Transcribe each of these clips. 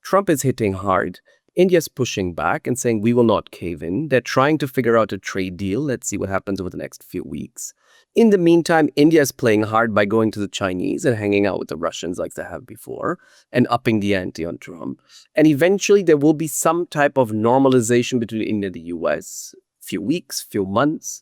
Trump is hitting hard. India's pushing back and saying we will not cave in. They're trying to figure out a trade deal. Let's see what happens over the next few weeks. In the meantime, India is playing hard by going to the Chinese and hanging out with the Russians like they have before and upping the ante on Trump. And eventually there will be some type of normalization between India and the US, few weeks, few months,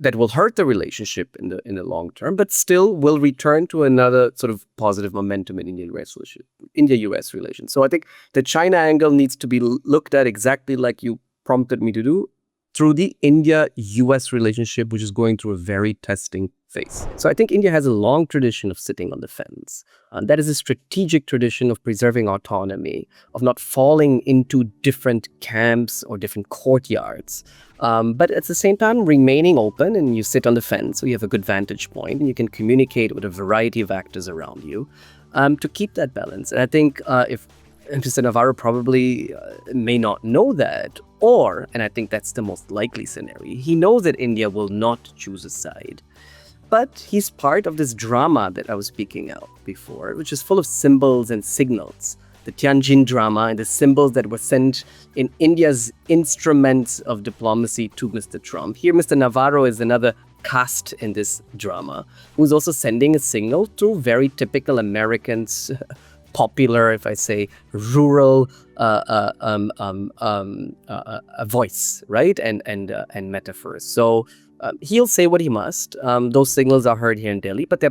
that will hurt the relationship in the long term, but still will return to another sort of positive momentum in India-US relations. So I think the China angle needs to be looked at exactly like you prompted me to do, through the India-US relationship, which is going through a very testing phase. So I think India has a long tradition of sitting on the fence. That is a strategic tradition of preserving autonomy, of not falling into different camps or different courtyards. But at the same time, remaining open, and you sit on the fence, so you have a good vantage point, and you can communicate with a variety of actors around you to keep that balance. And I think if Mr. Navarro probably may not know that, and I think that's the most likely scenario, he knows that India will not choose a side. But he's part of this drama that I was speaking of before, which is full of symbols and signals. The Tianjin drama and the symbols that were sent in India's instruments of diplomacy to Mr. Trump. Here, Mr. Navarro is another cast in this drama, who's also sending a signal through very typical Americans, popular, if I say, rural voice, right? And metaphors. So he'll say what he must. Those signals are heard here in Delhi, but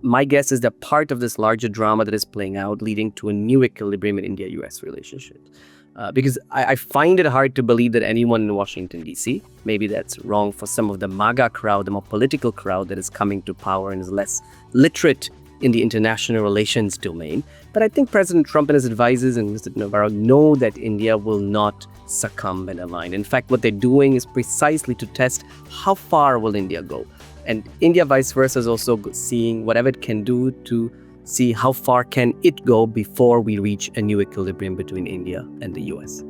my guess is they're part of this larger drama that is playing out, leading to a new equilibrium in India-US relationship. Because I find it hard to believe that anyone in Washington, D.C., maybe that's wrong for some of the MAGA crowd, the more political crowd that is coming to power and is less literate in the international relations domain. But I think President Trump and his advisors and Mr. Navarro know that India will not succumb and align. In fact, what they're doing is precisely to test how far will India go. And India, vice versa, is also seeing whatever it can do to see how far can it go before we reach a new equilibrium between India and the US.